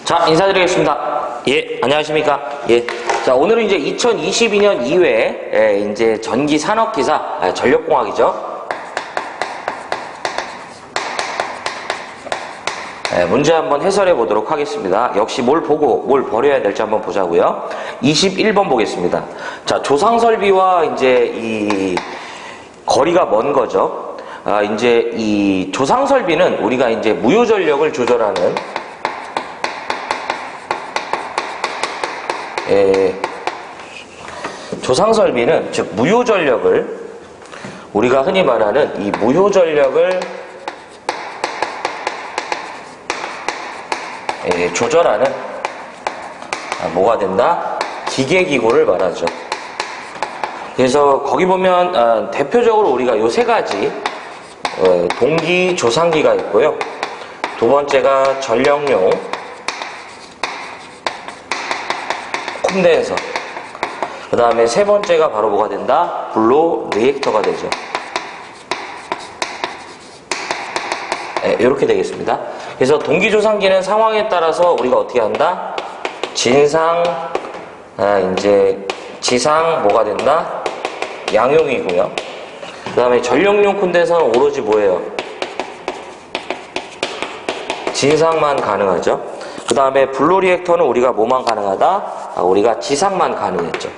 자, 인사드리겠습니다. 예, 안녕하십니까. 예. 자, 오늘은 이제 2022년 2회, 이제 전기 산업기사, 전력공학이죠. 문제 한번 해설해 보도록 하겠습니다. 역시 뭘 보고 뭘 버려야 될지 한번 보자고요. 21번 보겠습니다. 자, 조상설비와 이제 이 거리가 먼 거죠. 이제 이 조상설비는 우리가 이제 무효전력을 조절하는 조상설비는 즉 무효전력을 우리가 흔히 말하는 이 무효전력을 조절하는 뭐가 된다? 기계기구를 말하죠. 그래서 거기 보면 대표적으로 우리가 요 세 가지 동기 조상기가 있고요. 두 번째가 전력용 콘덴서, 그 다음에 세 번째가 바로 뭐가 된다? 블로 리액터가 되죠. 이렇게 되겠습니다. 그래서 동기조상기는 상황에 따라서 우리가 어떻게 한다? 진상, 이제 지상 뭐가 된다? 양용이고요. 그 다음에 전력용 콘덴서는 오로지 뭐예요? 진상만 가능하죠. 그 다음에 블로 리액터는 우리가 뭐만 가능하다? 우리가 지상만 가능했죠.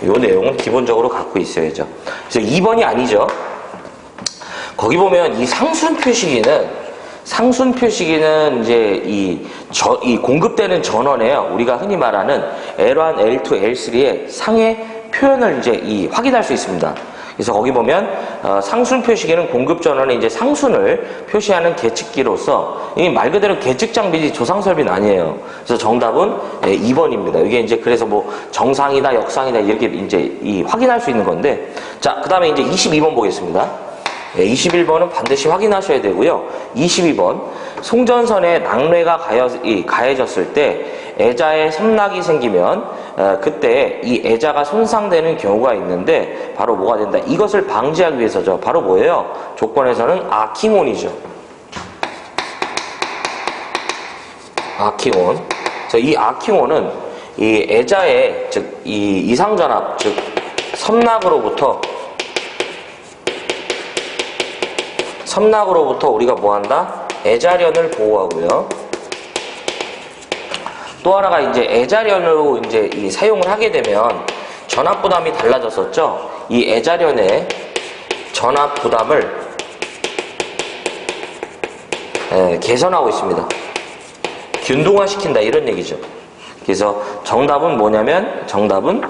이 내용은 기본적으로 갖고 있어야죠. 그래서 2번이 아니죠. 거기 보면 이 상순 표시기는 이제 이 공급되는 전원에요. 우리가 흔히 말하는 L1, L2, L3의 상의 표현을 이제 확인할 수 있습니다. 그래서 거기 보면 상순 표시기는 공급 전원에 이제 상순을 표시하는 계측기로서 이게 말 그대로 계측 장비지 조상 설비는 아니에요. 그래서 정답은 2번입니다. 이게 이제 그래서 뭐 정상이다, 역상이다 이렇게 이제 확인할 수 있는 건데, 자, 그다음에 이제 22번 보겠습니다. 21번은 반드시 확인하셔야 되고요. 22번 송전선에 낙뢰가 가해졌을 때 애자에 섬낙이 생기면 그때 이 애자가 손상되는 경우가 있는데 바로 뭐가 된다? 이것을 방지하기 위해서죠. 바로 뭐예요? 조건에서는 아킹온이죠. 아킹온. 그래서 이 아킹온은 이 애자의 즉 이 이상전압 즉 섬낙으로부터 우리가 뭐한다? 애자련을 보호하고요. 또 하나가 이제 애자련으로 이제 사용을 하게 되면 전압 부담이 달라졌었죠. 이 애자련의 전압 부담을 개선하고 있습니다. 균등화시킨다 이런 얘기죠. 그래서 정답은 뭐냐면 정답은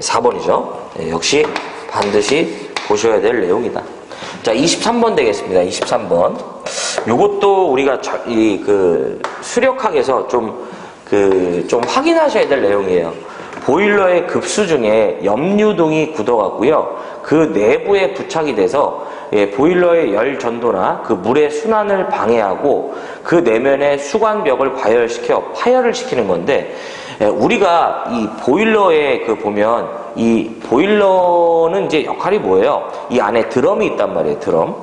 4번이죠. 역시 반드시 보셔야 될 내용이다. 자, 23번 되겠습니다. 23번. 요것도 우리가 수력학에서 좀 확인하셔야 될 내용이에요. 보일러의 급수 중에 염류등이 굳어갖고요. 그 내부에 부착이 돼서 보일러의 열 전도나 그 물의 순환을 방해하고 그 내면의 수관벽을 과열시켜 파열을 시키는 건데, 우리가 이 보일러에 보면 이 보일러는 이제 역할이 뭐예요? 이 안에 드럼이 있단 말이에요. 드럼.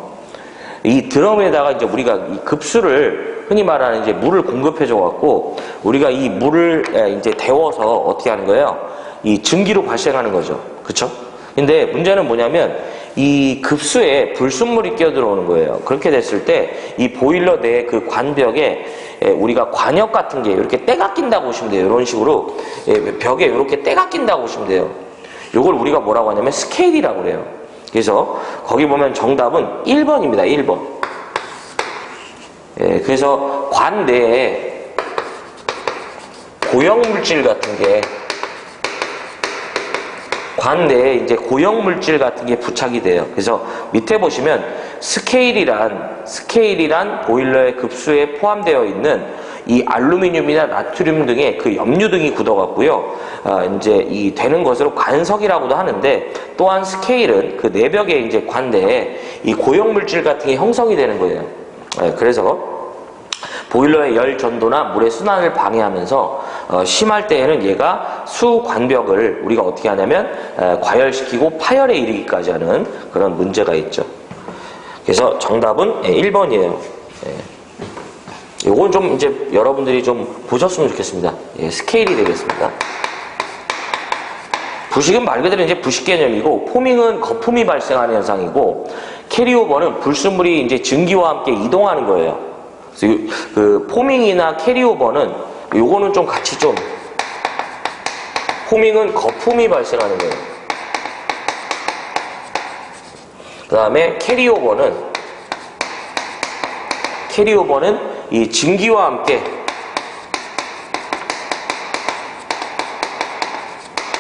이 드럼에다가 이제 우리가 이 급수를 흔히 말하는 이제 물을 공급해줘 갖고 우리가 이 물을 이제 데워서 어떻게 하는 거예요? 이 증기로 발생하는 거죠. 그쵸? 근데 문제는 뭐냐면 이 급수에 불순물이 끼어들어오는 거예요. 그렇게 됐을 때 이 보일러 내 그 관벽에 우리가 관역 같은 게 이렇게 때가 낀다고 보시면 돼요. 이런 식으로 벽에 이렇게 때가 낀다고 보시면 돼요. 이걸 우리가 뭐라고 하냐면 스케일이라고 그래요. 그래서 거기 보면 정답은 1번입니다. 1번. 그래서 관 내에 고형물질 같은 게 관 내에 이제 고형물질 같은 게 부착이 돼요. 그래서 밑에 보시면 스케일이란 보일러의 급수에 포함되어 있는 이 알루미늄이나 나트륨 등의 그 염류 등이 굳어갖고요. 이제 되는 것으로 관석이라고도 하는데, 또한 스케일은 그 내벽에 이제 관 내에 이 고형물질 같은 게 형성이 되는 거예요. 그래서 보일러의 열 전도나 물의 순환을 방해하면서 심할 때에는 얘가 수관벽을 우리가 어떻게 하냐면 과열시키고 파열에 이르기까지 하는 그런 문제가 있죠. 그래서 정답은 1번이에요. 요건 좀 이제 여러분들이 좀 보셨으면 좋겠습니다. 예, 스케일이 되겠습니다. 부식은 말 그대로 이제 부식 개념이고, 포밍은 거품이 발생하는 현상이고, 캐리오버는 불순물이 이제 증기와 함께 이동하는 거예요. 그래서 그 포밍이나 캐리오버는 요거는 좀 같이 좀, 포밍은 거품이 발생하는 거예요. 그 다음에 캐리오버는 이 증기와 함께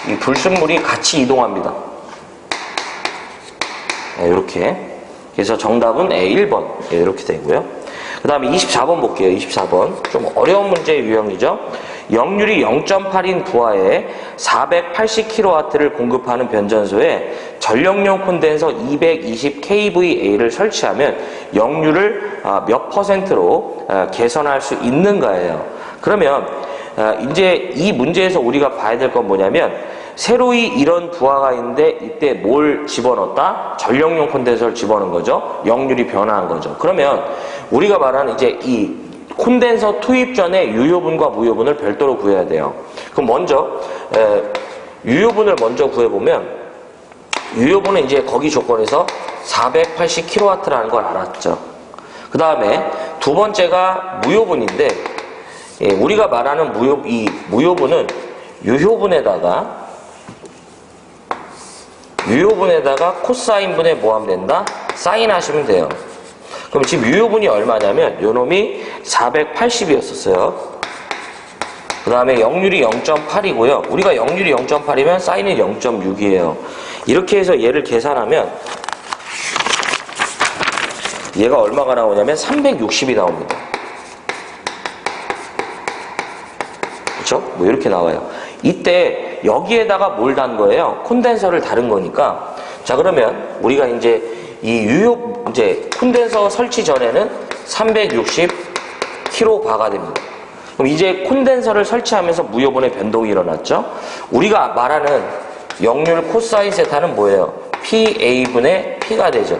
이 불순물이 같이 이동합니다. 네, 이렇게. 그래서 정답은 1번. 네, 이렇게 되고요. 그 다음에 24번 볼게요. 24번. 좀 어려운 문제의 유형이죠. 역률이 0.8인 부하에 480kW를 공급하는 변전소에 전력용 콘덴서 220kVA를 설치하면 역률을 몇 %로 개선할 수 있는가예요. 그러면 이제 이 문제에서 우리가 봐야 될 건 뭐냐면, 새로이 이런 부하가 있는데 이때 뭘 집어넣었다? 전력용 콘덴서를 집어넣은 거죠. 역률이 변화한 거죠. 그러면 우리가 말하는 이제 이 콘덴서 투입 전에 유효분과 무효분을 별도로 구해야 돼요. 그럼 먼저 유효분을 먼저 구해보면, 유효분은 이제 거기 조건에서 480kW라는 걸 알았죠. 그 다음에 두 번째가 무효분인데, 우리가 말하는 이 무효분은 유효분에다가 코사인분에 모함된다? 사인 하시면 돼요. 그럼 지금 유효분이 얼마냐면 요놈이 480이었었어요. 그 다음에 역률이 0.8이고요. 우리가 역률이 0.8이면 사인이 0.6이에요. 이렇게 해서 얘를 계산하면 얘가 얼마가 나오냐면 360이 나옵니다. 그렇죠? 뭐 이렇게 나와요. 이때 여기에다가 뭘 단 거예요? 콘덴서를 다른 거니까. 자, 그러면 우리가 이제 이 이제 콘덴서 설치 전에는 360kV가 됩니다. 그럼 이제 콘덴서를 설치하면서 무효분의 변동이 일어났죠? 우리가 말하는 역률 코사인 세타는 뭐예요? PA분의 P가 되죠.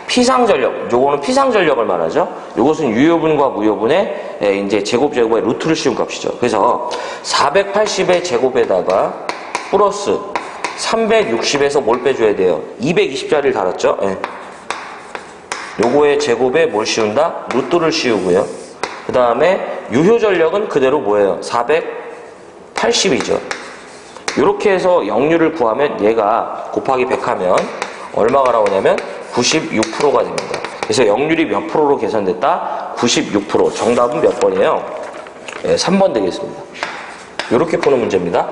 피상전력, 요거는 피상전력을 말하죠. 요것은 유효분과 무효분의 이제 제곱의 루트를 씌운 값이죠. 그래서 480의 제곱에다가 플러스 360에서 뭘 빼줘야 돼요? 220짜리를 달았죠. 예. 요거의 제곱에 뭘 씌운다? 루트를 씌우고요. 그 다음에 유효전력은 그대로 뭐예요? 480이죠. 이렇게 해서 역률을 구하면 얘가 곱하기 100하면 얼마가 나오냐면 96%가 됩니다. 그래서 역률이 몇 프로로 개선됐다? 96%. 정답은 몇 번이에요? 3번 되겠습니다. 이렇게 푸는 문제입니다.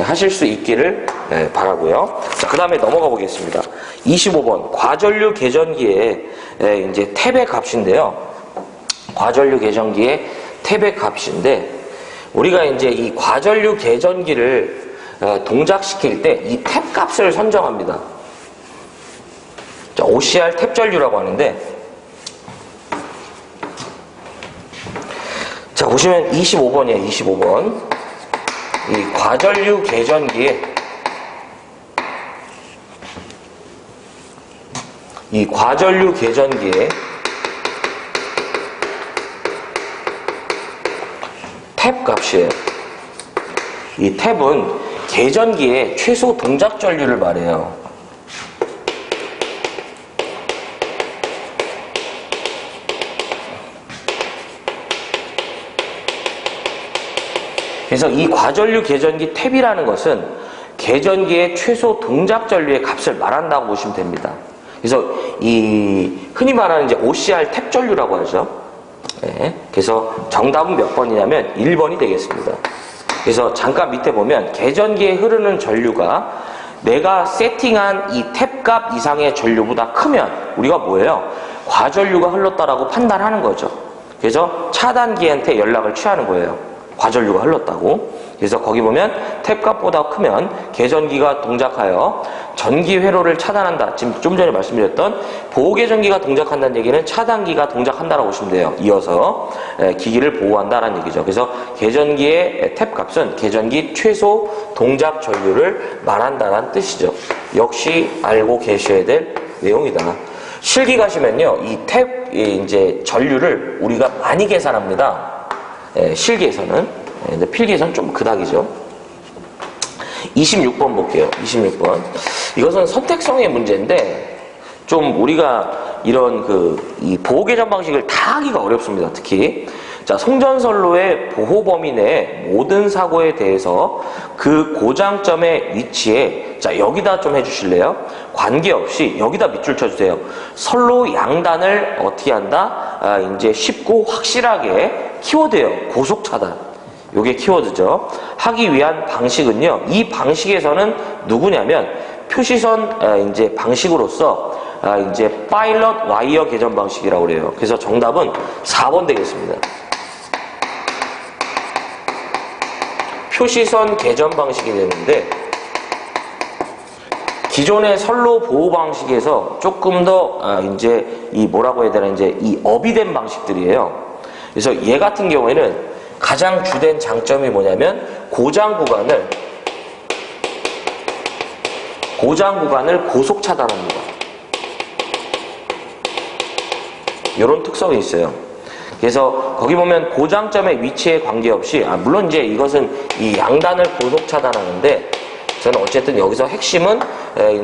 하실 수 있기를 바라고요. 자, 그 다음에 넘어가 보겠습니다. 25번 과전류 계전기의 이제 탭의 값인데요. 과전류 계전기의 탭의 값인데, 우리가 이제 이 과전류 계전기를 동작시킬 때 이 탭 값을 선정합니다. 자, OCR 탭 전류라고 하는데, 자, 보시면 25번이에요. 25번. 이 과전류 계전기에 탭 값이에요. 이 탭은 계전기의 최소 동작 전류를 말해요. 그래서 이 과전류 계전기 탭이라는 것은 계전기의 최소 동작 전류의 값을 말한다고 보시면 됩니다. 그래서 이 흔히 말하는 이제 OCR 탭 전류라고 하죠. 네. 그래서 정답은 몇 번이냐면 1번이 되겠습니다. 그래서 잠깐 밑에 보면 계전기에 흐르는 전류가 내가 세팅한 이 탭 값 이상의 전류보다 크면 우리가 뭐예요? 과전류가 흘렀다라고 판단하는 거죠. 그래서 차단기한테 연락을 취하는 거예요. 과전류가 흘렀다고. 그래서 거기 보면 탭 값보다 크면 계전기가 동작하여 전기 회로를 차단한다. 지금 좀 전에 말씀드렸던 보호계전기가 동작한다는 얘기는 차단기가 동작한다라고 보시면 돼요. 이어서 기기를 보호한다라는 얘기죠. 그래서 계전기의 탭 값은 계전기 최소 동작 전류를 말한다는 뜻이죠. 역시 알고 계셔야 될 내용이다. 실기 가시면요, 이 탭 이제 전류를 우리가 많이 계산합니다. 실기에서는. 근데 필기에서는 좀 그닥이죠. 26번 볼게요. 26번. 이것은 선택성의 문제인데, 좀 우리가 이런 이 보호 개전 방식을 다 하기가 어렵습니다. 특히. 자, 송전선로의 보호 범위 내 모든 사고에 대해서 그 고장점의 위치에, 자, 여기다 좀 해주실래요? 관계없이 여기다 밑줄 쳐주세요. 선로 양단을 어떻게 한다? 이제 쉽고 확실하게 키워드예요. 고속 차단. 요게 키워드죠. 하기 위한 방식은요. 이 방식에서는 누구냐면 표시선 이제 방식으로서 이제 파일럿 와이어 개전 방식이라고 그래요. 그래서 정답은 4번 되겠습니다. 표시선 개전 방식이 되는데 기존의 선로 보호 방식에서 조금 더 이제 이 뭐라고 해야 되나 이제 이 업이 된 방식들이에요. 그래서 얘 같은 경우에는 가장 주된 장점이 뭐냐면 고장 구간을 고속 차단합니다. 이런 특성이 있어요. 그래서 거기 보면 고장점의 위치에 관계없이 물론 이제 이것은 이 양단을 고속 차단하는데 저는 어쨌든 여기서 핵심은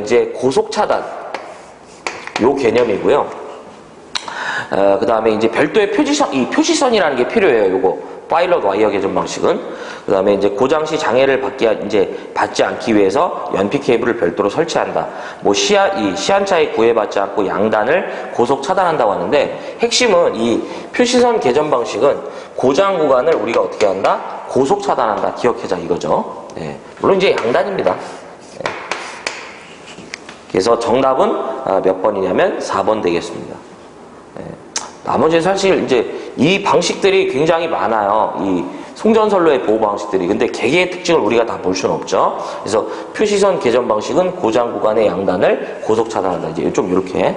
이제 고속 차단 요 개념이고요. 그 다음에 이제 별도의 표시선이라는 게 필요해요. 요거 파일럿 와이어 개전 방식은. 그 다음에 이제 고장 시 장애를 받지 않기 위해서 연피 케이블을 별도로 설치한다. 뭐 시한차에 구애받지 않고 양단을 고속 차단한다고 하는데 핵심은 이 표시선 개전 방식은 고장 구간을 우리가 어떻게 한다? 고속 차단한다. 기억해자 이거죠. 네. 물론 이제 양단입니다. 네. 그래서 정답은 몇 번이냐면 4번 되겠습니다. 네. 나머지 사실 이제 이 방식들이 굉장히 많아요. 이 송전선로의 보호 방식들이. 근데 개개의 특징을 우리가 다 볼 수는 없죠. 그래서 표시선 개전 방식은 고장 구간의 양단을 고속 차단한다. 이제 좀 이렇게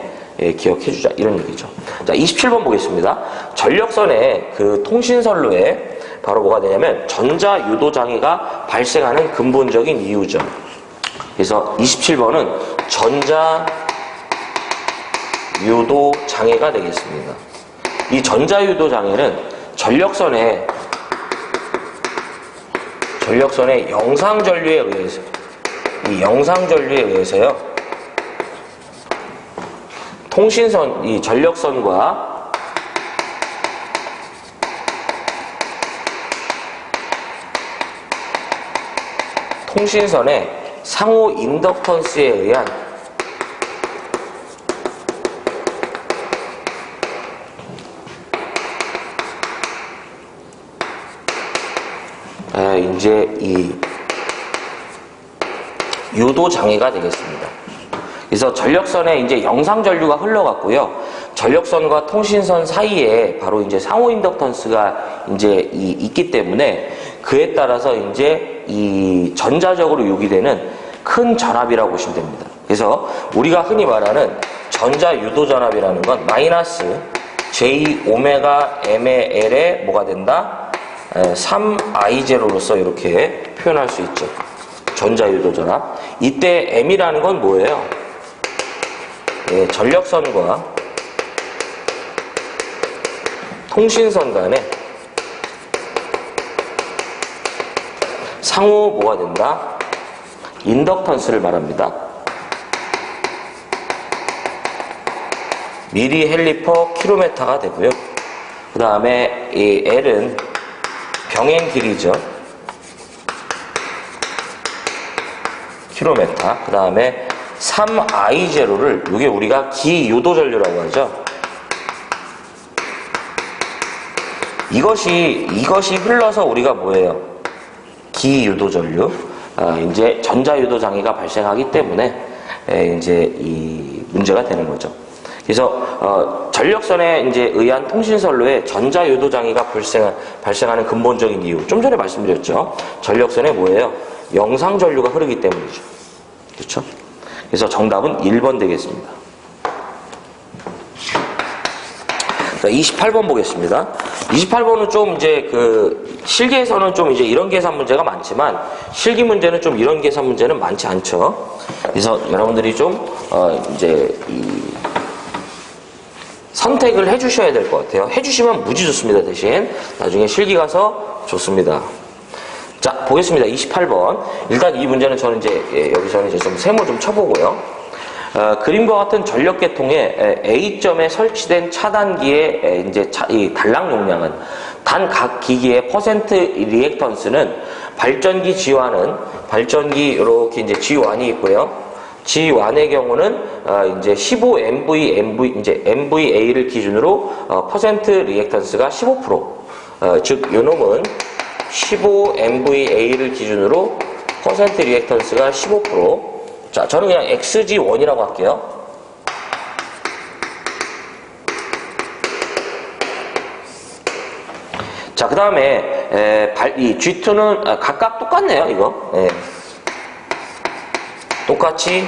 기억해주자 이런 얘기죠. 자, 27번 보겠습니다. 전력선의 그 통신선로에 바로 뭐가 되냐면 전자 유도 장애가 발생하는 근본적인 이유죠. 그래서 27번은 전자 유도 장애가 되겠습니다. 이 전자유도 장애는 전력선의 영상전류에 의해서, 이 영상전류에 의해서요, 이 전력선과 통신선의 상호 인덕턴스에 의한 이제 이 유도 장애가 되겠습니다. 그래서 전력선에 이제 영상 전류가 흘러갔고요. 전력선과 통신선 사이에 바로 이제 상호 인덕턴스가 이제 있기 때문에 그에 따라서 이제 이 전자적으로 유기되는 큰 전압이라고 보시면 됩니다. 그래서 우리가 흔히 말하는 전자 유도 전압이라는 건 마이너스 J 오메가 M의 L에 뭐가 된다? 3I0로서 이렇게 표현할 수 있죠. 전자유도 전압. 이때 M이라는 건 뭐예요? 전력선과 통신선 간에 상호 뭐가 된다? 인덕턴스를 말합니다. 미리 헬리 퍼 킬로미터가 되고요. 그 다음에 이 L은 병행 길이죠. 킬로미터. 그 다음에 3I0를 이게 우리가 기유도 전류라고 하죠. 이것이 흘러서 우리가 뭐예요? 기유도 전류. 이제 전자유도 장애가 발생하기 때문에 이제 이 문제가 되는 거죠. 그래서 전력선에 이제 의한 통신선로에 전자유도 장애가 발생하는 근본적인 이유. 좀 전에 말씀드렸죠. 전력선에 뭐예요? 영상 전류가 흐르기 때문이죠. 그렇죠? 그래서 정답은 1번 되겠습니다. 자, 28번 보겠습니다. 28번은 좀 이제 실기에서는 좀 이제 이런 계산 문제가 많지만 실기 문제는 좀 이런 계산 문제는 많지 않죠. 그래서 여러분들이 좀 이제 선택을 해주셔야 될 것 같아요. 해주시면 무지 좋습니다. 대신 나중에 실기 가서 좋습니다. 자, 보겠습니다. 28번. 일단 이 문제는 저는 이제 여기서는 이제 좀 세모 좀 쳐보고요. 그림과 같은 전력계통에 A점에 설치된 차단기의 이제 이 단락 용량은 단 각 기기의 퍼센트 리액턴스는 발전기 G1은 발전기 이렇게 이제 G1이 있고요. G1의 경우는 이제 15 MVA를 기준으로 퍼센트 리액턴스가 15%. 즉 요놈은 15 MVA를 기준으로 퍼센트 리액턴스가 15%. 자, 저는 그냥 XG1이라고 할게요. 자, 그 다음에 이 G2는 각각 똑같네요. 이거 똑같이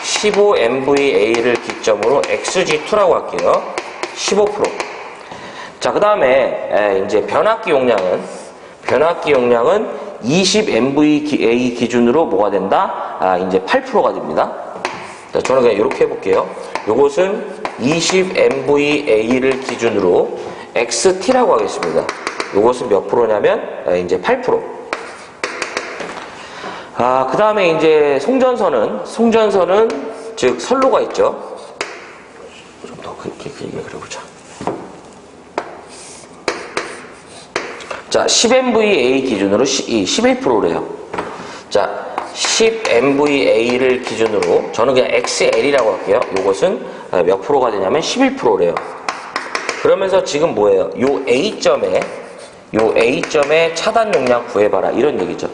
15 MVA를 기점으로 XG2라고 할게요. 15%. 자, 그 다음에 이제 변압기 용량은 20 MVA 기준으로 뭐가 된다? 이제 8%가 됩니다. 자, 저는 그냥 이렇게 해볼게요. 요것은 20 MVA를 기준으로 XT라고 하겠습니다. 요것은 몇 프로냐면 이제 8%. 그 다음에 이제 송전선은 즉 선로가 있죠. 좀 더 길게 그려보자. 자, 10 MVA 기준으로 11%래요. 자, 10 MVA를 기준으로 저는 그냥 XL이라고 할게요. 요것은 몇 프로가 되냐면 11%래요. 그러면서 지금 뭐예요? 요 A점에 차단 용량 구해봐라. 이런 얘기죠.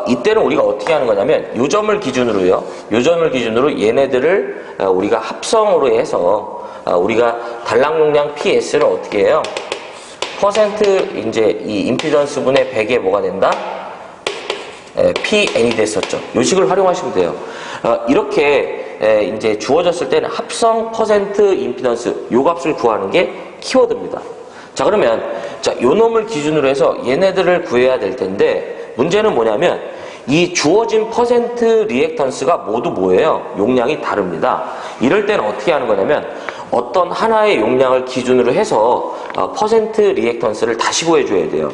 이때는 우리가 어떻게 하는 거냐면 요 점을 기준으로 얘네들을 우리가 합성으로 해서 우리가 단락 용량 PS를 어떻게 해요? 퍼센트 이제 이 임피던스 분의 100에 뭐가 된다? PN이 됐었죠. 요 식을 활용하시면 돼요. 이렇게 이제 주어졌을 때는 합성 퍼센트 임피던스 요 값을 구하는 게 키워드입니다. 자, 그러면 자, 요 놈을 기준으로 해서 얘네들을 구해야 될 텐데 문제는 뭐냐면 이 주어진 퍼센트 리액턴스가 모두 뭐예요? 용량이 다릅니다. 이럴 때는 어떻게 하는 거냐면 어떤 하나의 용량을 기준으로 해서 퍼센트 리액턴스를 다시 구해줘야 돼요.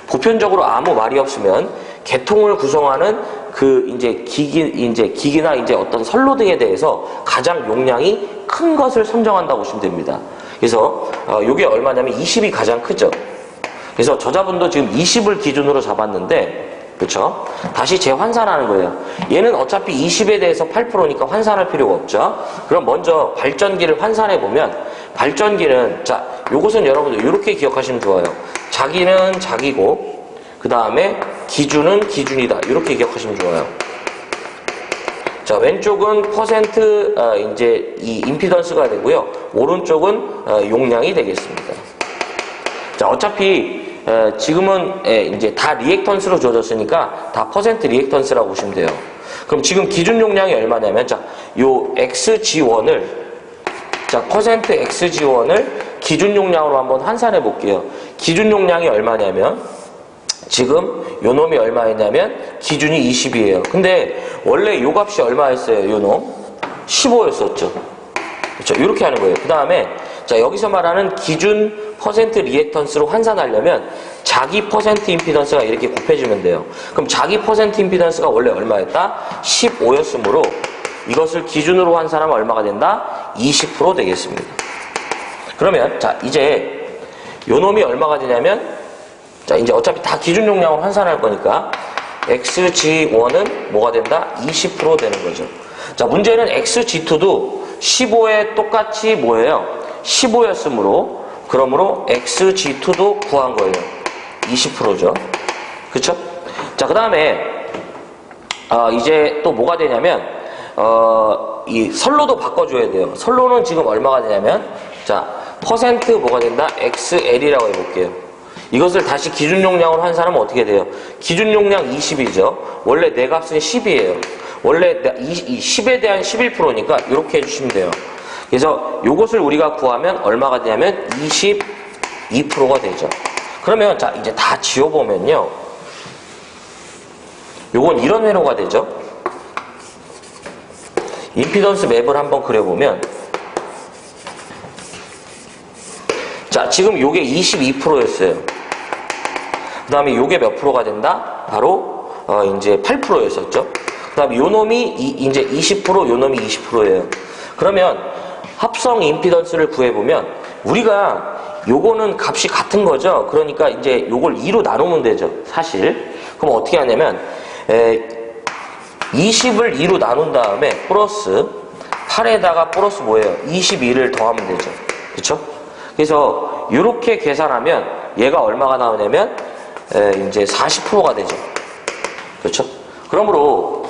보편적으로 아무 말이 없으면 계통을 구성하는 그 이제 기기나 이제 어떤 선로 등에 대해서 가장 용량이 큰 것을 선정한다고 보시면 됩니다. 그래서 이게 얼마냐면 20이 가장 크죠. 그래서 저자분도 지금 20을 기준으로 잡았는데, 그렇죠? 다시 재환산하는 거예요. 얘는 어차피 20에 대해서 8%니까 환산할 필요가 없죠. 그럼 먼저 발전기를 환산해 보면 발전기는 자, 요것은 여러분들 이렇게 기억하시면 좋아요. 자기는 자기고 그 다음에 기준은 기준이다. 이렇게 기억하시면 좋아요. 자, 왼쪽은 퍼센트 이제 이 임피던스가 되고요. 오른쪽은 용량이 되겠습니다. 자, 어차피 지금은 이제 다 리액턴스로 주어졌으니까 다 퍼센트 리액턴스라고 보시면 돼요. 그럼 지금 기준 용량이 얼마냐면 자, 요 XG1을 자, 퍼센트 XG1을 기준 용량으로 한번 환산해 볼게요. 기준 용량이 얼마냐면 지금 요 놈이 얼마였냐면 기준이 20이에요. 근데 원래 요 값이 얼마였어요? 요 놈 15였었죠. 그렇죠? 이렇게 하는 거예요. 그 다음에 자, 여기서 말하는 기준 퍼센트 리액턴스로 환산하려면 자기 퍼센트 임피던스가 이렇게 곱해지면 돼요. 그럼 자기 퍼센트 임피던스가 원래 얼마였다? 15였으므로 이것을 기준으로 환산하면 얼마가 된다? 20% 되겠습니다. 그러면 자, 이제 요 놈이 얼마가 되냐면 자, 이제 어차피 다 기준 용량으로 환산할 거니까 XG1은 뭐가 된다? 20% 되는 거죠. 자, 문제는 XG2도 15에 똑같이 뭐예요? 15였으므로 그러므로 XG2도 구한 거예요. 20%죠. 그쵸? 자, 그 다음에 이제 또 뭐가 되냐면 이 선로도 바꿔줘야 돼요. 선로는 지금 얼마가 되냐면 자, 퍼센트 뭐가 된다? XL이라고 해볼게요. 이것을 다시 기준 용량으로 환산하면 어떻게 돼요? 기준 용량 20이죠. 원래 내 값은 10이에요. 원래 이 10에 대한 11%니까 이렇게 해주시면 돼요. 그래서 이것을 우리가 구하면 얼마가 되냐면 22%가 되죠. 그러면 자, 이제 다 지워보면요. 요건 이런 회로가 되죠. 임피던스 맵을 한번 그려보면 지금 요게 22%였어요. 그 다음에 요게 몇 프로가 된다? 바로, 이제 8%였었죠. 그 다음에 요 놈이 이제 20%, 요 놈이 20%예요. 그러면 합성 임피던스를 구해보면, 우리가 요거는 값이 같은 거죠. 그러니까 이제 요걸 2로 나누면 되죠. 사실. 그럼 어떻게 하냐면, 20을 2로 나눈 다음에 플러스 8에다가 플러스 뭐예요? 22를 더하면 되죠. 그쵸? 그래서 이렇게 계산하면 얘가 얼마가 나오냐면 이제 40%가 되죠. 그렇죠? 그러므로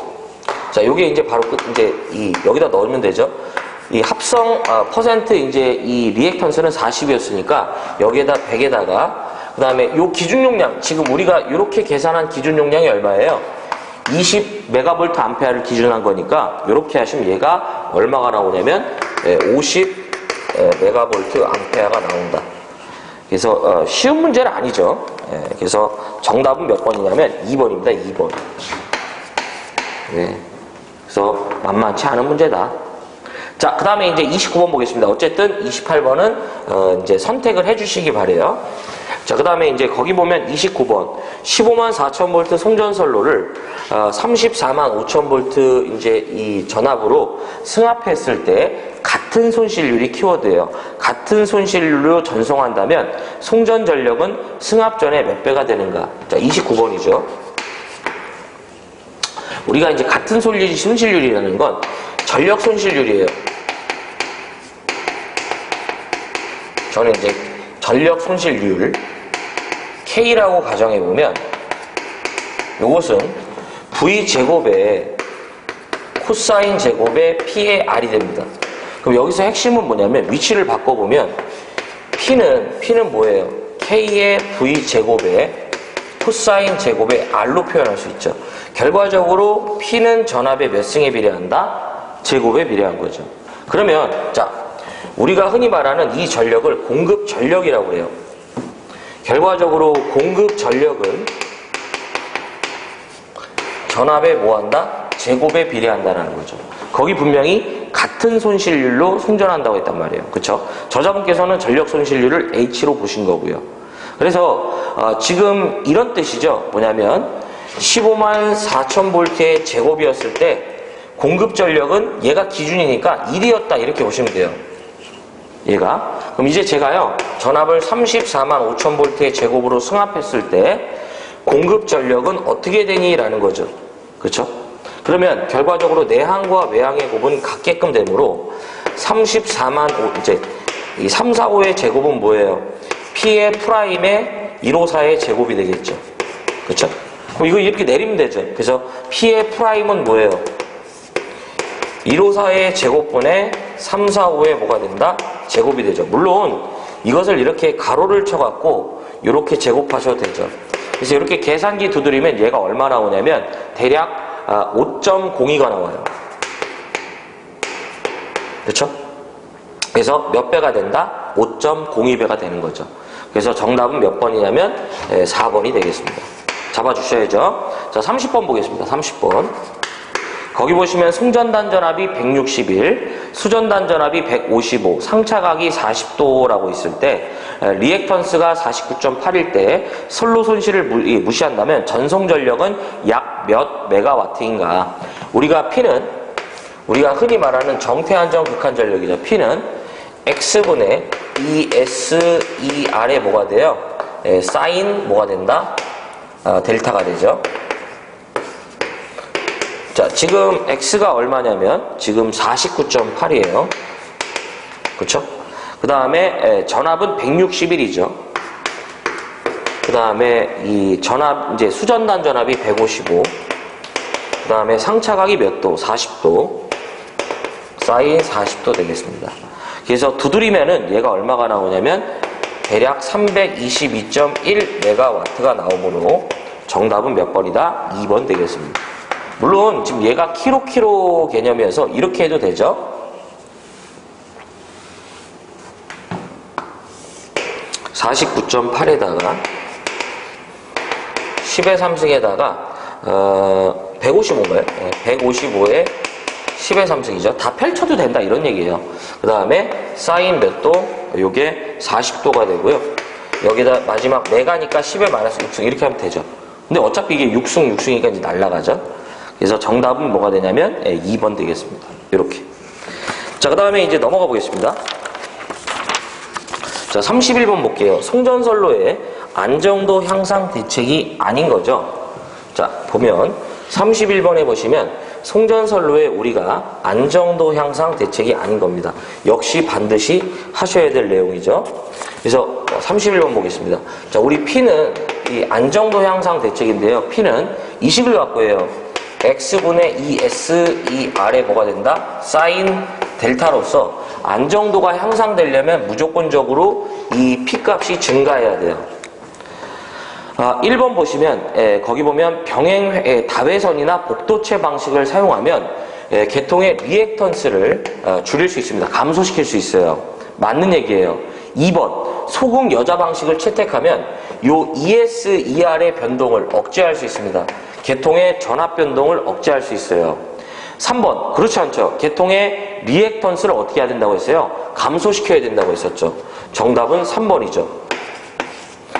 자, 요게 이제 바로 이제 여기다 넣으면 되죠. 이 합성 퍼센트 이제 이 리액턴스는 40이었으니까 여기에다 100에다가 그다음에 요 기준 용량 지금 우리가 이렇게 계산한 기준 용량이 얼마예요? 20메가볼트 암페어를 기준한 거니까 이렇게 하시면 얘가 얼마가 나오냐면 50 메가볼트 암페어가 나온다. 그래서 쉬운 문제는 아니죠. 그래서 정답은 몇 번이냐면 2번입니다. 2번. 네. 그래서 만만치 않은 문제다. 자, 그 다음에 이제 29번 보겠습니다. 어쨌든 28번은 이제 선택을 해주시기 바래요. 자, 그 다음에 이제 거기 보면 29번 15만 4천 볼트 송전선로를 34만 5천 볼트 이제 이 전압으로 승합했을 때 같은 손실률이 키워드예요. 같은 손실률로 전송한다면 송전 전력은 승합 전에 몇 배가 되는가? 자, 29번이죠. 우리가 이제 같은 손실률이라는 건 전력 손실률이에요. 저는 이제 전력 손실률 K라고 가정해보면 이것은 V제곱에 코사인 제곱에 P의 R이 됩니다. 그럼 여기서 핵심은 뭐냐면 위치를 바꿔보면 P는 뭐예요? K의 V제곱에 코사인 제곱에 R로 표현할 수 있죠. 결과적으로 P는 전압의 몇 승에 비례한다? 제곱에 비례한 거죠. 그러면 자, 우리가 흔히 말하는 이 전력을 공급 전력이라고 해요. 결과적으로 공급 전력은 전압에 뭐한다? 제곱에 비례한다는 거죠. 거기 분명히 같은 손실률로 송전한다고 했단 말이에요. 그쵸? 저자분께서는 전력 손실률을 H로 보신 거고요. 그래서 지금 이런 뜻이죠. 뭐냐면 15만 4천 볼트의 제곱이었을 때 공급 전력은 얘가 기준이니까 1이었다 이렇게 보시면 돼요. 얘가. 그럼 이제 제가요 전압을 34만 5천 볼트의 제곱으로 승합했을 때 공급 전력은 어떻게 되니? 라는 거죠. 그렇죠? 그러면 결과적으로 내항과 외항의 곱은 같게끔 되므로 34만 5 이제 이 3, 4, 5의 제곱은 뭐예요? P의 프라임의 154의 제곱이 되겠죠. 그렇죠? 그럼 이거 이렇게 내리면 되죠. 그래서 P의 프라임은 뭐예요? 154의 제곱분의 3, 4, 5의 뭐가 된다? 제곱이 되죠. 물론 이것을 이렇게 가로를 쳐갖고 이렇게 제곱하셔도 되죠. 그래서 이렇게 계산기 두드리면 얘가 얼마 나오냐면 대략 5.02가 나와요. 그렇죠? 그래서 몇 배가 된다? 5.02배가 되는 거죠. 그래서 정답은 몇 번이냐면 4번이 되겠습니다. 잡아주셔야죠. 자, 30번 보겠습니다. 30번. 거기 보시면 송전단 전압이 161, 수전단 전압이 155, 상차각이 40도라고 있을 때 리액턴스가 49.8일 때 선로 손실을 무시한다면 전송 전력은 약 몇 메가와트인가? 우리가 흔히 말하는 정태한정 극한 전력이죠. P는 X분의 ESER에 뭐가 돼요? 사인 뭐가 된다? 델타가 되죠. 자, 지금 X가 얼마냐면 지금 49.8이에요. 그쵸? 그 다음에 전압은 161이죠. 그 다음에 이 전압, 이제 수전단 전압이 155. 그 다음에 상차각이 몇 도? 40도. 사인 40도 되겠습니다. 그래서 두드리면은 얘가 얼마가 나오냐면 대략 322.1메가와트가 나오므로 정답은 몇 번이다? 2번 되겠습니다. 물론 지금 얘가 킬로 개념이어서 이렇게 해도 되죠. 49.8에다가 10의 3승에다가 155인가요? 155에 10의 3승이죠. 다 펼쳐도 된다 이런 얘기예요. 그 다음에 사인 몇 도? 요게 40도가 되고요. 여기다 마지막 내가니까 10의 마이너스 6승 이렇게 하면 되죠. 근데 어차피 이게 6승이니까 이제 날라가죠. 그래서 정답은 뭐가 되냐면 2번 되겠습니다. 이렇게. 자, 그 다음에 이제 넘어가 보겠습니다. 자, 31번 볼게요. 송전선로의 안정도 향상 대책이 아닌 거죠. 자, 보면 31번에 보시면 송전선로에 우리가 안정도 향상 대책이 아닌 겁니다. 역시 반드시 하셔야 될 내용이죠. 그래서 31번 보겠습니다. 자, 우리 P는 이 안정도 향상 대책인데요. P는 이 식을 갖고 해요. X분의 2S, 이 아래 뭐가 된다? 사인 델타로서 안정도가 향상되려면 무조건적으로 이 P값이 증가해야 돼요. 1번 보시면 거기 보면 병행 다회선이나 복도체 방식을 사용하면 계통의 리액턴스를 줄일 수 있습니다. 감소시킬 수 있어요. 맞는 얘기예요. 2번 소극 여자 방식을 채택하면 요 ES, ER의 변동을 억제할 수 있습니다. 계통의 전압 변동을 억제할 수 있어요. 3번 그렇지 않죠. 계통의 리액턴스를 어떻게 해야 된다고 했어요? 감소시켜야 된다고 했었죠. 정답은 3번이죠.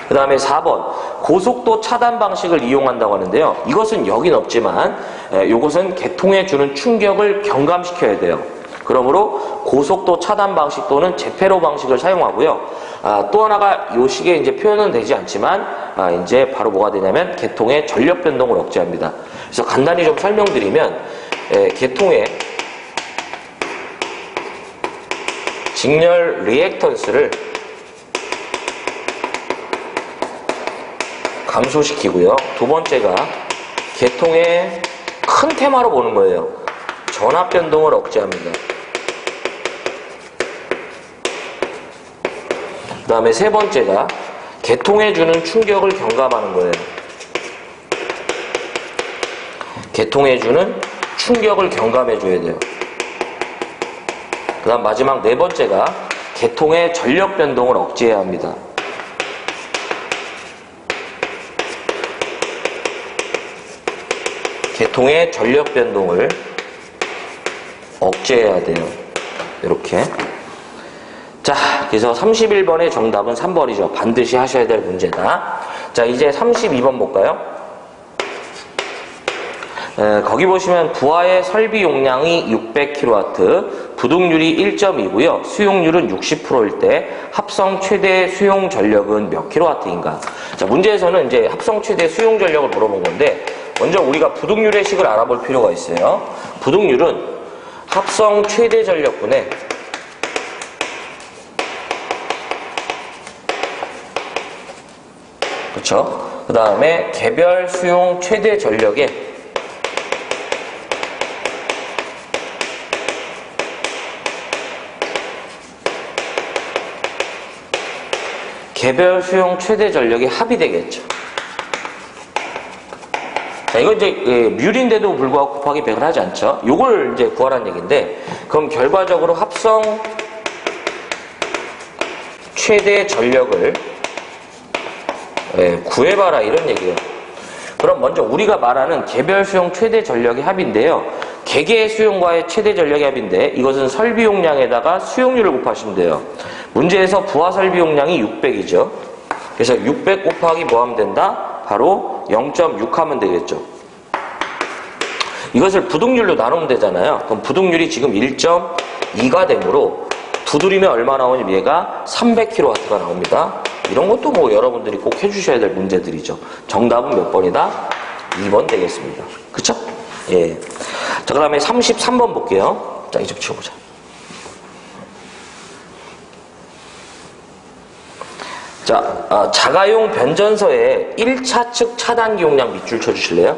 그 다음에 4번 고속도 차단 방식을 이용한다고 하는데요. 이것은 여긴 없지만 이것은 계통에 주는 충격을 경감시켜야 돼요. 그러므로 고속도 차단 방식 또는 제페로 방식을 사용하고요. 또 하나가 이 식에 이제 표현은 되지 않지만 이제 바로 뭐가 되냐면 계통의 전력 변동을 억제합니다. 그래서 간단히 좀 설명드리면 계통의 직렬 리액턴스를 감소시키고요. 두 번째가 계통의 큰 테마로 보는 거예요. 전압 변동을 억제합니다. 그 다음에 세 번째가 계통에 주는 충격을 경감하는 거예요. 계통에 주는 충격을 경감해 줘야 돼요. 그 다음 마지막 네 번째가 계통의 전력 변동을 억제해야 합니다. 계통의 전력 변동을 억제해야 돼요. 이렇게. 자, 그래서 31번의 정답은 3번이죠. 반드시 하셔야 될 문제다. 자, 이제 32번 볼까요? 거기 보시면 부하의 설비 용량이 600kW, 부동률이 1.2고요. 수용률은 60%일 때 합성 최대 수용 전력은 몇 kW인가? 자, 문제에서는 이제 합성 최대 수용 전력을 물어본 건데 먼저 우리가 부동률의 식을 알아볼 필요가 있어요. 부동률은 합성 최대 전력분의 그렇죠? 그 다음에 개별 수용 최대 전력의 개별 수용 최대 전력의 합이 되겠죠. 자, 이건 이제 뮬인데도 불구하고 곱하기 100을 하지 않죠. 요걸 이제 구하라는 얘기인데, 그럼 결과적으로 합성 최대 전력을 구해봐라 이런 얘기예요. 그럼 먼저 우리가 말하는 개별 수용 최대 전력의 합인데요. 개개 수용과의 최대 전력의 합인데 이것은 설비 용량에다가 수용률을 곱하시면 돼요. 문제에서 부하 설비 용량이 600이죠. 그래서 600 곱하기 뭐 하면 된다? 바로 0.6 하면 되겠죠. 이것을 부동률로 나누면 되잖아요. 그럼 부동률이 지금 1.2가 되므로 두드리면 얼마 나오냐면 얘가 300kW가 나옵니다. 이런 것도 뭐 여러분들이 꼭 해주셔야 될 문제들이죠. 정답은 몇 번이다? 2번 되겠습니다. 그쵸? 예. 자, 그 다음에 33번 볼게요. 자, 이제 치워보자. 자, 자가용 변전서의 1차 측 차단기 용량 밑줄 쳐주실래요?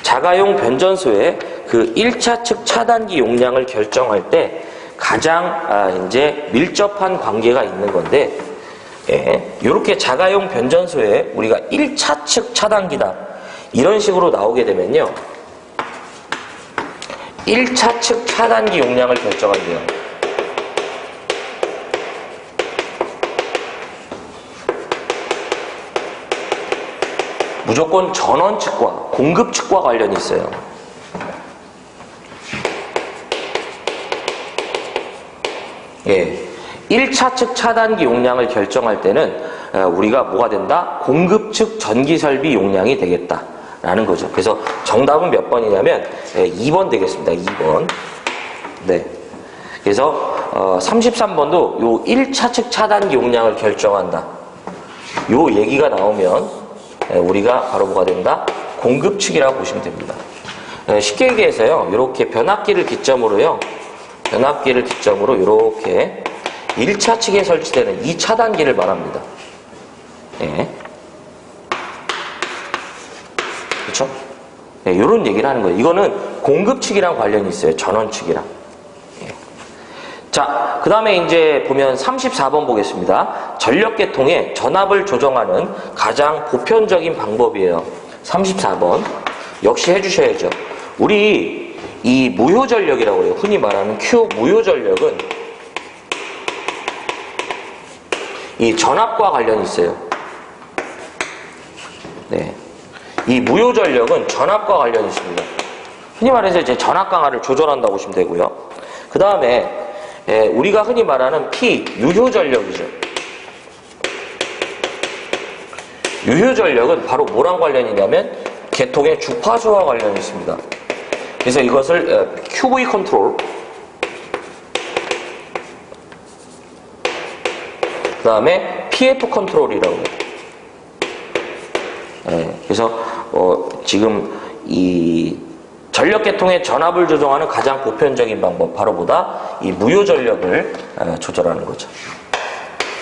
자가용 변전소의 그 1차 측 차단기 용량을 결정할 때 가장 이제 밀접한 관계가 있는 건데, 이렇게 자가용 변전소에 우리가 1차 측 차단기다 이런 식으로 나오게 되면요, 1차 측 차단기 용량을 결정한대요. 무조건 전원 측과 공급 측과 관련이 있어요. 예. 1차 측 차단기 용량을 결정할 때는 우리가 뭐가 된다? 공급 측 전기 설비 용량이 되겠다라는 거죠. 그래서 정답은 몇 번이냐면 2번 되겠습니다. 2번. 네. 그래서 33번도 요 1차 측 차단기 용량을 결정한다. 요 얘기가 나오면 우리가 바로 뭐가 된다? 공급 측이라고 보시면 됩니다. 쉽게 얘기해서요. 이렇게 변압기를 기점으로요. 변압기를 기점으로 이렇게 1차 측에 설치되는 이 차단기를 말합니다. 예. 그렇죠? 예, 이런 얘기를 하는 거예요. 이거는 공급 측이랑 관련이 있어요. 전원 측이랑. 예. 자, 그 다음에 이제 보면 34번 보겠습니다. 전력계통에 전압을 조정하는 가장 보편적인 방법이에요. 34번. 역시 해주셔야죠. 우리 이 무효전력이라고 해요. 흔히 말하는 Q 무효전력은 이 전압과 관련이 있어요. 네. 이 무효전력은 전압과 관련이 있습니다. 흔히 말해서 이제 전압 강화를 조절한다고 보시면 되고요. 그 다음에 우리가 흔히 말하는 P, 유효전력이죠. 유효전력은 바로 뭐랑 관련이 있냐면 계통의 주파수와 관련이 있습니다. 그래서 이것을 QV 컨트롤, 그 다음에 PF 컨트롤이라고 해요. 그래서 지금 이 전력계통의 전압을 조정하는 가장 보편적인 방법 바로 보다 이 무효전력을 조절하는 거죠.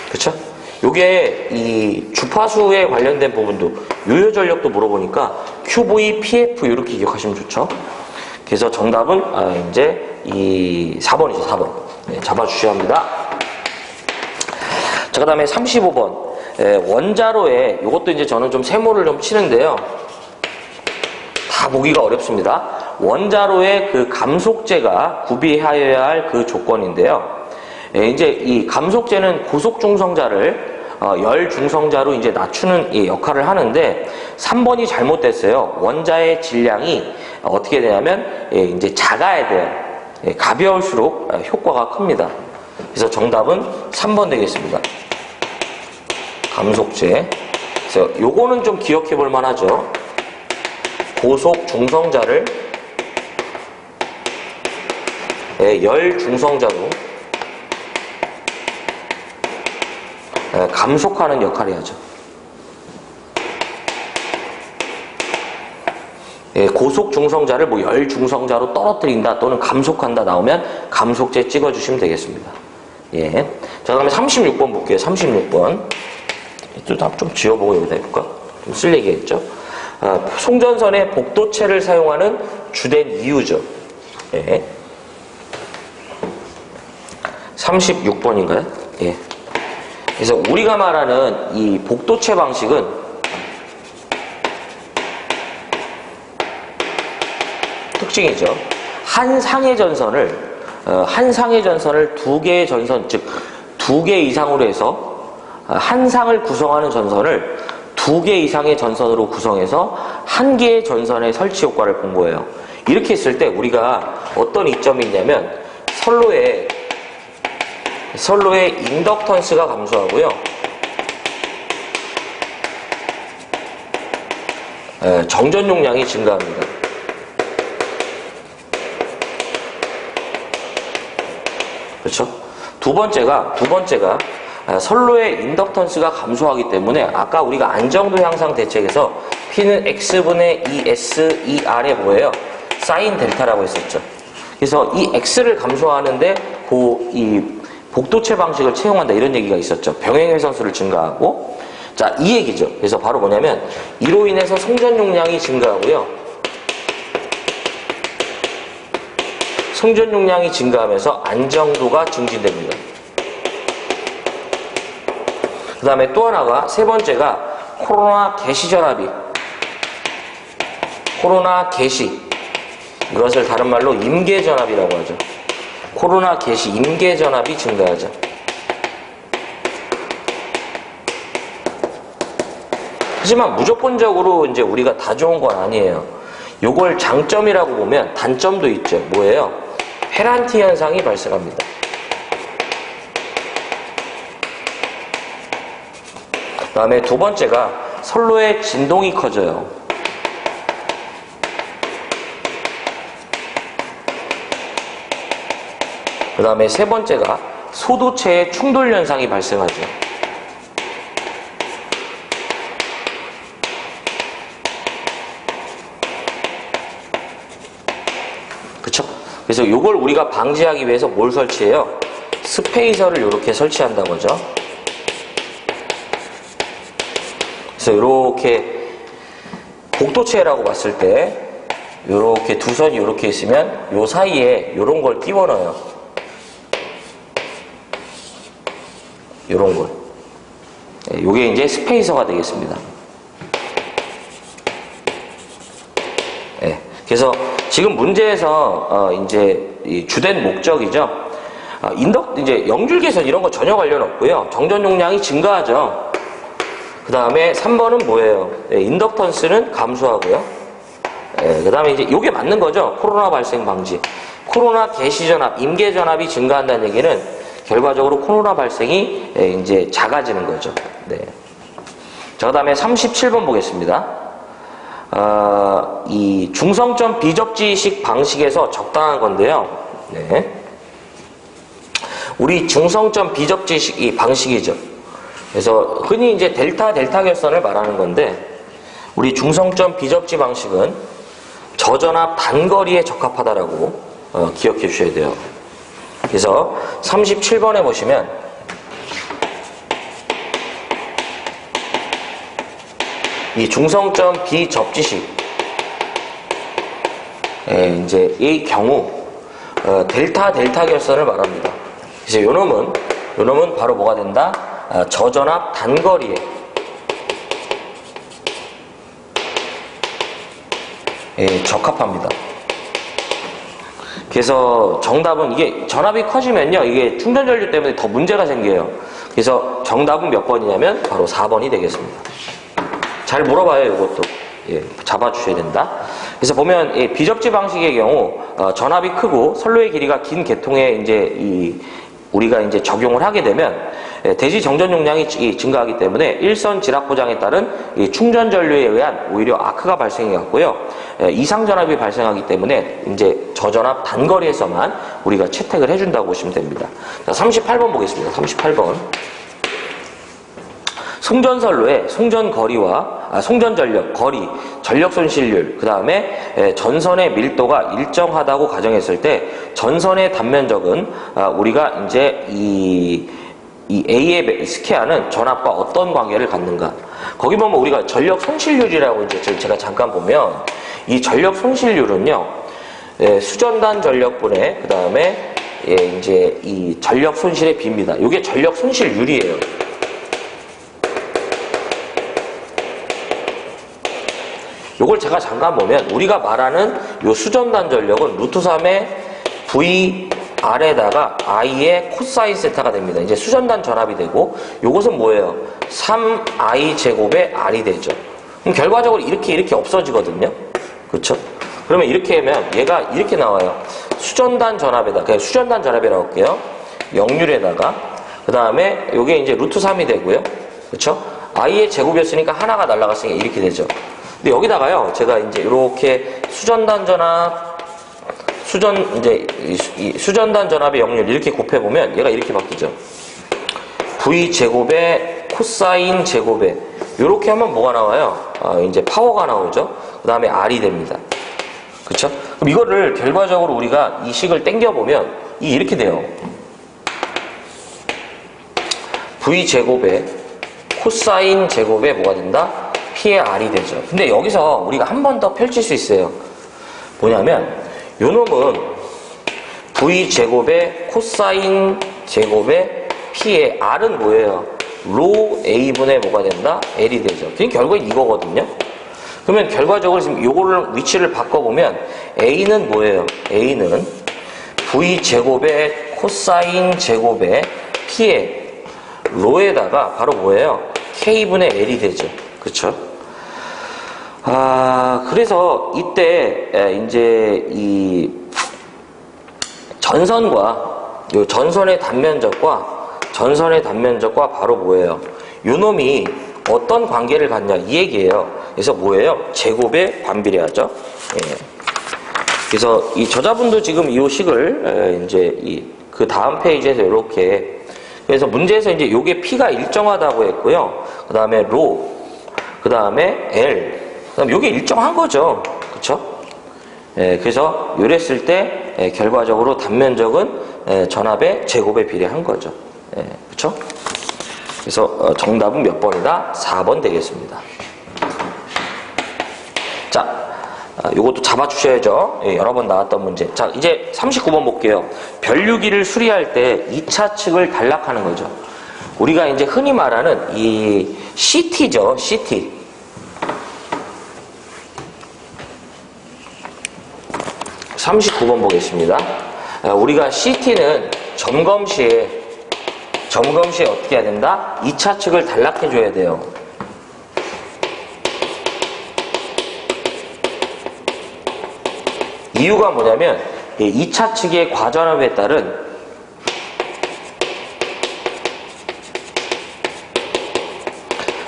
그렇죠? 요게 이 주파수에 관련된 부분도 유효전력도 물어보니까 QV, PF 이렇게 기억하시면 좋죠. 그래서 정답은 이제 이 4번이죠. 4번. 네, 잡아주셔야 합니다. 자, 그 다음에 35번. 원자로에, 이것도 이제 저는 좀 세모를 좀 치는데요. 다 보기가 어렵습니다. 원자로의 그 감속제가 구비하여야 할 그 조건인데요. 이제 이 감속제는 고속중성자를 열중성자로 이제 낮추는 이 역할을 하는데 3번이 잘못됐어요. 원자의 질량이 어떻게 되냐면 이제 작아야 돼요. 가벼울수록 효과가 큽니다. 그래서 정답은 3번 되겠습니다. 감속제. 그래서 요거는 좀 기억해 볼 만하죠. 고속중성자를 열중성자로 감속하는 역할을 하죠. 고속중성자를 뭐 열중성자로 떨어뜨린다 또는 감속한다 나오면 감속제 찍어주시면 되겠습니다. 예. 자, 다음에 36번 볼게요. 36번. 또 답 좀 지워보고 여기다 해볼까? 좀 쓸 얘기겠죠? 송전선의 복도체를 사용하는 주된 이유죠. 예. 36번인가요? 예. 그래서 우리가 말하는 이 복도체 방식은 특징이죠. 한 상의 전선을 두 개의 전선, 즉 두 개 이상으로 해서 한 상을 구성하는 전선을 두 개 이상의 전선으로 구성해서 한 개의 전선의 설치 효과를 본 거예요. 이렇게 했을 때 우리가 어떤 이점이 있냐면 선로의 인덕턴스가 감소하고요. 정전 용량이 증가합니다. 그렇죠? 두 번째가 선로의 인덕턴스가 감소하기 때문에 아까 우리가 안정도 향상 대책에서 P는 X분의 2SER에 뭐예요? 사인 델타라고 했었죠. 그래서 이 X를 감소하는데 이 복도체 방식을 채용한다 이런 얘기가 있었죠. 병행회선수를 증가하고 자, 이 얘기죠. 그래서 바로 뭐냐면 이로 인해서 송전 용량이 증가하고요. 송전 용량이 증가하면서 안정도가 증진됩니다. 그 다음에 또 하나가 세 번째가 코로나 개시 전압이 이것을 다른 말로 임계 전압이라고 하죠. 코로나 개시 임계 전압이 증가하죠. 하지만 무조건적으로 이제 우리가 다 좋은 건 아니에요. 요걸 장점이라고 보면 단점도 있죠. 뭐예요? 페란티 현상이 발생합니다. 그 다음에 두 번째가 선로의 진동이 커져요. 그 다음에 세 번째가 소도체의 충돌 현상이 발생하죠. 그쵸? 그래서 이걸 우리가 방지하기 위해서 뭘 설치해요? 스페이서를 이렇게 설치한다고 하죠. 그래서 이렇게 복도체라고 봤을 때 이렇게 두 선이 이렇게 있으면 요 사이에 이런 걸 끼워 넣어요. 이런 걸. 이게 이제 스페이서가 되겠습니다. 네. 그래서 지금 문제에서 이제 이 주된 목적이죠. 이제 영줄개선 이런 거 전혀 관련 없고요. 정전 용량이 증가하죠. 그 다음에 3번은 뭐예요? 인덕턴스는 감소하고요. 그 다음에 이제 요게 맞는 거죠. 코로나 발생 방지. 코로나 개시전압, 임계전압이 증가한다는 얘기는 결과적으로 코로나 발생이 이제 작아지는 거죠. 네. 자, 그 다음에 37번 보겠습니다. 이 중성점 비접지식 방식에서 적당한 건데요. 네. 우리 중성점 비접지식 이 방식이죠. 그래서 흔히 이제 델타 결선을 말하는 건데, 우리 중성점 비접지 방식은 저전압 단거리에 적합하다라고 기억해 주셔야 돼요. 그래서 37번에 보시면 이 중성점 비접지식 이제 이 경우 델타 결선을 말합니다. 그래서 요놈은 바로 뭐가 된다? 저전압 단거리에 적합합니다. 그래서 정답은 이게 전압이 커지면요, 이게 충전 전류 때문에 더 문제가 생겨요. 그래서 정답은 몇 번이냐면 바로 4번이 되겠습니다. 잘 물어봐요, 이것도. 잡아주셔야 된다. 그래서 보면 이 비접지 방식의 경우 전압이 크고 선로의 길이가 긴 계통에 이제 우리가 이제 적용을 하게 되면 대지 정전 용량이 증가하기 때문에 일선 지락 고장에 따른 이 충전 전류에 의한 오히려 아크가 발생해 갖고요. 이상 전압이 발생하기 때문에 이제 저전압 단거리에서만 우리가 채택을 해준다고 보시면 됩니다. 자, 38번 보겠습니다. 38번. 송전선로의 송전 전력, 거리, 전력 손실률, 그 다음에 전선의 밀도가 일정하다고 가정했을 때 전선의 단면적은 우리가 이제 이 A의 스퀘어는 전압과 어떤 관계를 갖는가. 거기 보면 우리가 전력 손실률이라고 이제 제가 잠깐 보면 이 전력 손실률은요, 수전단 전력분의 그 다음에 이제 이 전력 손실의 비입니다. 이게 전력 손실률이에요. 요걸 제가 잠깐 보면 우리가 말하는 요 수전단 전력은 루트 3의 V R에다가 I의 코사인 세타가 됩니다. 이제 수전단 전압이 되고 요것은 뭐예요? 3I 제곱의 R이 되죠. 그럼 결과적으로 이렇게 없어지거든요. 그렇죠? 그러면 이렇게 하면 얘가 이렇게 나와요. 수전단 전압에다가, 그냥 수전단 전압이라고 할게요. 역률에다가 그 다음에 요게 이제 루트 3이 되고요. 그렇죠? I의 제곱이었으니까 하나가 날아갔으니까 이렇게 되죠. 근데 여기다가요, 제가 이제 이렇게 수전단 전압, 이 수전단 전압의 역률 이렇게 곱해보면 얘가 이렇게 바뀌죠. V 제곱에 코사인 제곱에 이렇게 하면 뭐가 나와요? 이제 파워가 나오죠. 그 다음에 R이 됩니다. 그쵸? 그럼 이거를 결과적으로 우리가 이 식을 땡겨보면 이렇게 돼요. V 제곱에 코사인 제곱에 뭐가 된다? P의 R이 되죠. 근데 여기서 우리가 한 번 더 펼칠 수 있어요. 뭐냐면 요놈은 V 제곱에 코사인 제곱에 P의 R은 뭐예요? 로 A분의 뭐가 된다? L이 되죠. 그게 결국엔 이거거든요. 그러면 결과적으로 지금 요거를 위치를 바꿔보면 A는 뭐예요? A는 V 제곱에 코사인 제곱에 P의 로에다가 바로 뭐예요? K분의 L이 되죠. 그쵸? 그래서 이때 이제 이 전선과 요 전선의 단면적과 바로 뭐예요? 요 놈이 어떤 관계를 갖냐 이 얘기예요. 그래서 뭐예요? 제곱에 반비례하죠. 예. 그래서 이 저자분도 지금 이 식을 이제 그 다음 페이지에서 이렇게 그래서 문제에서 이제 요게 P가 일정하다고 했고요. 그 다음에 로, 그 다음에 L, 그 다음에 요게 일정한 거죠. 그쵸? 예, 그래서 요랬을 때 결과적으로 단면적은 전압의 제곱에 비례한 거죠. 예, 그쵸? 그래서 정답은 몇 번이다? 4번 되겠습니다. 자, 요것도 잡아주셔야죠. 예, 여러 번 나왔던 문제. 자, 이제 39번 볼게요. 변류기를 수리할 때 2차 측을 단락하는 거죠. 우리가 이제 흔히 말하는 이 CT죠. CT. (39번) 보겠습니다. 우리가 CT는 점검 시에 어떻게 해야 된다? 2차 측을 단락해 줘야 돼요. 이유가 뭐냐면 2차 측의 과전압에 따른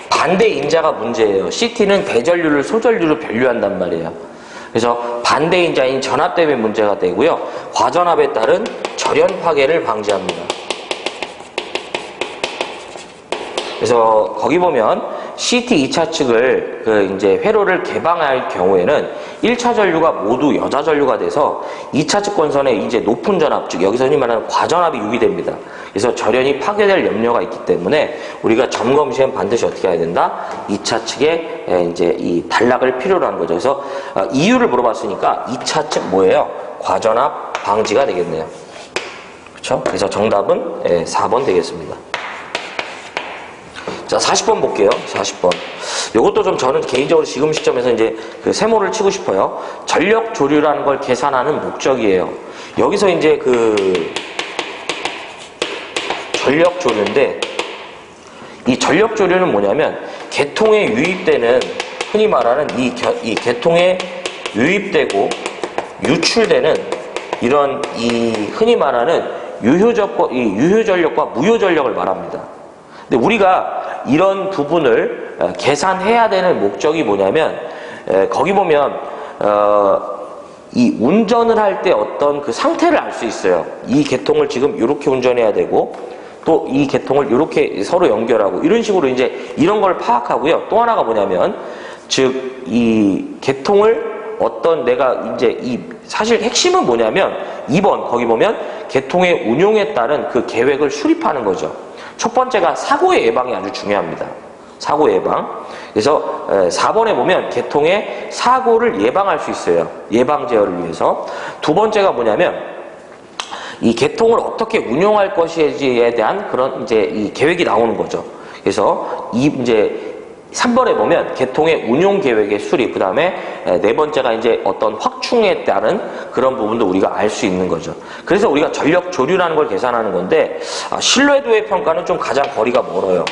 반대 인자가 문제예요. CT는 대전류를 소전류로 변류한단 말이에요. 그래서 반대 인자인 전압 때문에 문제가 되고요. 과전압에 따른 절연 파괴를 방지합니다. 그래서 거기 보면 CT 2차 측을 이제 회로를 개방할 경우에는 1차 전류가 모두 여자 전류가 돼서 2차 측 권선에 이제 높은 전압, 즉 여기서 흔히 말하는 과전압이 유기됩니다. 그래서 절연이 파괴될 염려가 있기 때문에 우리가 점검 시엔 반드시 어떻게 해야 된다? 2차 측에 이제 이 단락을 필요로 하는 거죠. 그래서 이유를 물어봤으니까 2차 측 뭐예요? 과전압 방지가 되겠네요. 그렇죠? 그래서 정답은 4번 되겠습니다. 자, 40번 볼게요. 40번. 요것도 좀 저는 개인적으로 지금 시점에서 이제 그 세모를 치고 싶어요. 전력 조류라는 걸 계산하는 목적이에요. 여기서 이제 그 전력 조류인데 이 전력 조류는 뭐냐면 계통에 유입되는 흔히 말하는 이 계통에 유입되고 유출되는 이런 이 흔히 말하는 유효전력과 무효전력을 말합니다. 근데 우리가 이런 부분을 계산해야 되는 목적이 뭐냐면 거기 보면 이 운전을 할 때 어떤 그 상태를 알 수 있어요. 이 계통을 지금 이렇게 운전해야 되고 또 이 계통을 이렇게 서로 연결하고 이런 식으로 이제 이런 걸 파악하고요. 또 하나가 뭐냐면 즉 이 계통을 어떤 내가 이제 이 사실 핵심은 뭐냐면 2번 거기 보면 계통의 운용에 따른 그 계획을 수립하는 거죠. 첫 번째가 사고의 예방이 아주 중요합니다. 사고 예방. 그래서 4번에 보면 계통의 사고를 예방할 수 있어요. 예방 제어를 위해서. 두 번째가 뭐냐면 이 계통을 어떻게 운용할 것인지에 대한 그런 이제 이 계획이 나오는 거죠. 그래서 이제 3번에 보면 계통의 운용 계획의 수립, 그 다음에 네 번째가 이제 어떤 확충에 따른 그런 부분도 우리가 알 수 있는 거죠. 그래서 우리가 전력 조류라는 걸 계산하는 건데 신뢰도의 평가는 좀 가장 거리가 멀어요.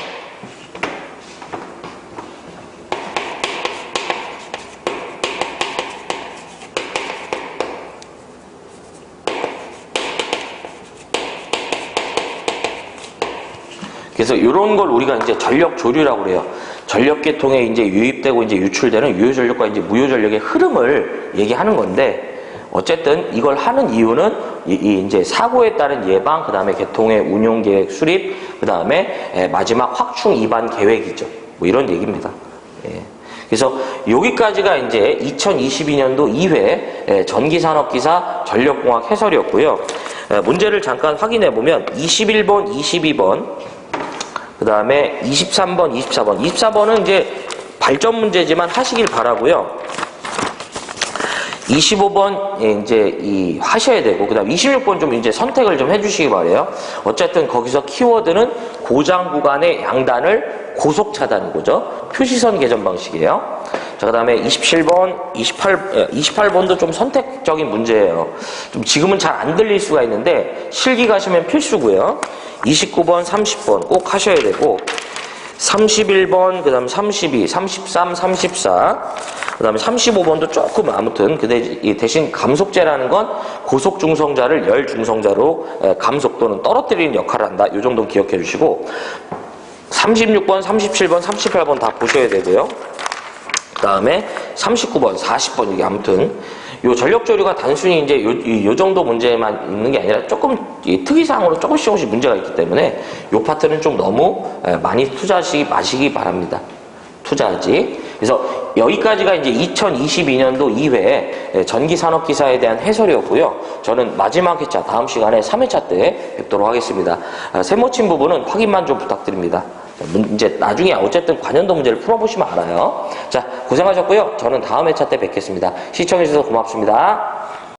그래서 이런 걸 우리가 이제 전력 조류라고 그래요. 전력 계통에 이제 유입되고 이제 유출되는 유효 전력과 이제 무효 전력의 흐름을 얘기하는 건데, 어쨌든 이걸 하는 이유는 이제 사고에 따른 예방, 그 다음에 계통의 운용 계획 수립, 그 다음에 마지막 확충 이반 계획이죠. 뭐 이런 얘기입니다. 예. 그래서 여기까지가 이제 2022년도 2회 전기산업기사 전력공학 해설이었고요. 문제를 잠깐 확인해 보면 21번, 22번, 그 다음에 23번, 24번. 24번은 이제 발전 문제지만 하시길 바라고요. 25번 이제 하셔야 되고, 그 다음 26번 좀 이제 선택을 좀 해주시기 바래요. 어쨌든 거기서 키워드는 고장 구간의 양단을 고속 차단 거죠. 표시선 개전 방식이에요. 자, 그 다음에 27번, 28번도 좀 선택적인 문제예요. 좀 지금은 잘 안 들릴 수가 있는데 실기 가시면 필수고요. 29번, 30번 꼭 하셔야 되고, 31번, 그 다음 32, 33, 34, 그 다음에 35번도 조금 아무튼 대신 감속제라는 건 고속 중성자를 열 중성자로 감속 또는 떨어뜨리는 역할을 한다. 이 정도 기억해 주시고, 36번, 37번, 38번 다 보셔야 되고요. 그 다음에 39번, 40번, 이게 아무튼 요 전력조류가 단순히 이제 요 정도 문제만 있는 게 아니라 조금 특이사항으로 조금씩 문제가 있기 때문에 요 파트는 좀 너무 많이 투자하시기 마시기 바랍니다. 투자하지. 그래서 여기까지가 이제 2022년도 2회 전기산업기사에 대한 해설이었고요. 저는 마지막 회차, 다음 시간에 3회차 때 뵙도록 하겠습니다. 세모친 부분은 확인만 좀 부탁드립니다. 이제 나중에 어쨌든 관연도 문제를 풀어보시면 알아요. 자, 고생하셨고요. 저는 다음 회차 때 뵙겠습니다. 시청해주셔서 고맙습니다.